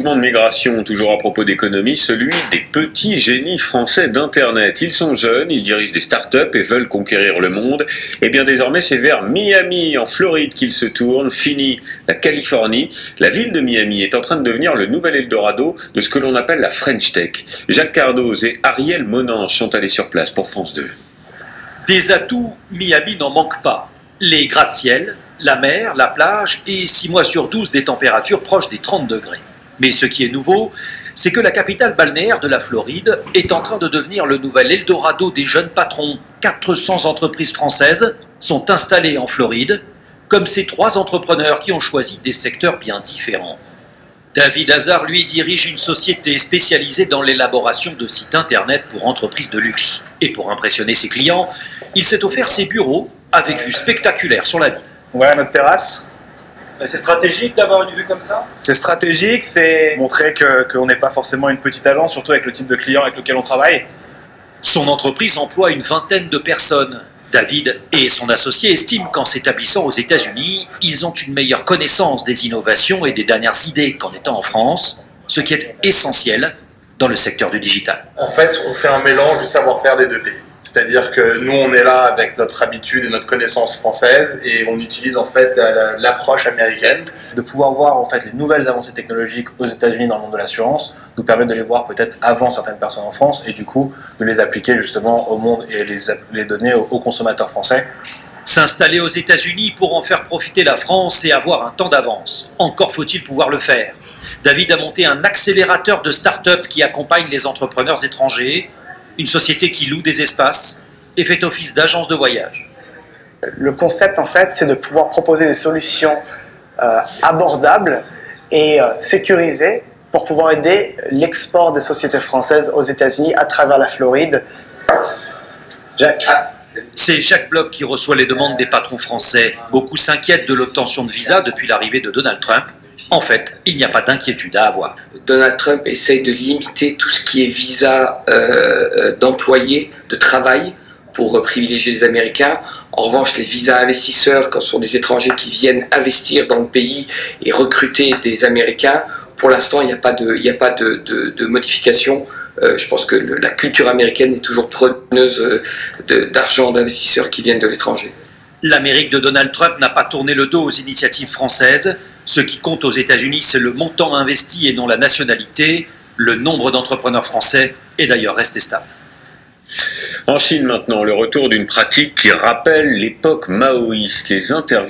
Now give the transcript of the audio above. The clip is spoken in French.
mouvement de migration, toujours à propos d'économie, celui des petits génies français d'Internet. Ils sont jeunes, ils dirigent des startups et veulent conquérir le monde. Et bien désormais, c'est vers Miami, en Floride, qu'ils se tournent. Fini la Californie. La ville de Miami est en train de devenir le nouvel Eldorado de ce que l'on appelle la French Tech. Jacques Cardoz et Ariel Monange sont allés sur place pour France 2. Des atouts, Miami n'en manque pas. Les gratte-ciel, la mer, la plage et 6 mois sur 12 des températures proches des 30 degrés. Mais ce qui est nouveau, c'est que la capitale balnéaire de la Floride est en train de devenir le nouvel Eldorado des jeunes patrons. 400 entreprises françaises sont installées en Floride, comme ces 3 entrepreneurs qui ont choisi des secteurs bien différents. David Hazard, lui, dirige une société spécialisée dans l'élaboration de sites internet pour entreprises de luxe. Et pour impressionner ses clients, il s'est offert ses bureaux avec vue spectaculaire sur la ville. Voilà notre terrasse. C'est stratégique d'avoir une vue comme ça? C'est stratégique, c'est montrer qu'on n'est pas forcément une petite agence, surtout avec le type de client avec lequel on travaille. Son entreprise emploie une vingtaine de personnes. David et son associé estiment qu'en s'établissant aux États-Unis, ils ont une meilleure connaissance des innovations et des dernières idées qu'en étant en France, ce qui est essentiel dans le secteur du digital. En fait, on fait un mélange du savoir-faire des deux pays. C'est-à-dire que nous, on est là avec notre habitude et notre connaissance française et on utilise en fait l'approche américaine. De pouvoir voir en fait les nouvelles avancées technologiques aux États-Unis dans le monde de l'assurance nous permet de les voir peut-être avant certaines personnes en France et du coup de les appliquer justement au monde et les donner aux consommateurs français. S'installer aux États-Unis pour en faire profiter la France et avoir un temps d'avance. Encore faut-il pouvoir le faire. David a monté un accélérateur de start-up qui accompagne les entrepreneurs étrangers, une société qui loue des espaces et fait office d'agence de voyage. Le concept, en fait, c'est de pouvoir proposer des solutions abordables et sécurisées pour pouvoir aider l'export des sociétés françaises aux États-Unis à travers la Floride. Jacques. C'est Jacques Bloch qui reçoit les demandes des patrons français. Beaucoup s'inquiètent de l'obtention de visa depuis l'arrivée de Donald Trump. En fait, il n'y a pas d'inquiétude à avoir. Donald Trump essaye de limiter tout ce qui est visa d'employés, de travail, pour privilégier les Américains. En revanche, les visas investisseurs, quand ce sont des étrangers qui viennent investir dans le pays et recruter des Américains, pour l'instant, il n'y a pas de modification. Je pense que la culture américaine est toujours preneuse d'argent d'investisseurs qui viennent de l'étranger. L'Amérique de Donald Trump n'a pas tourné le dos aux initiatives françaises. Ce qui compte aux États-Unis, c'est le montant investi et non la nationalité. Le nombre d'entrepreneurs français est d'ailleurs resté stable. En Chine maintenant, le retour d'une pratique qui rappelle l'époque maoïste, les interviews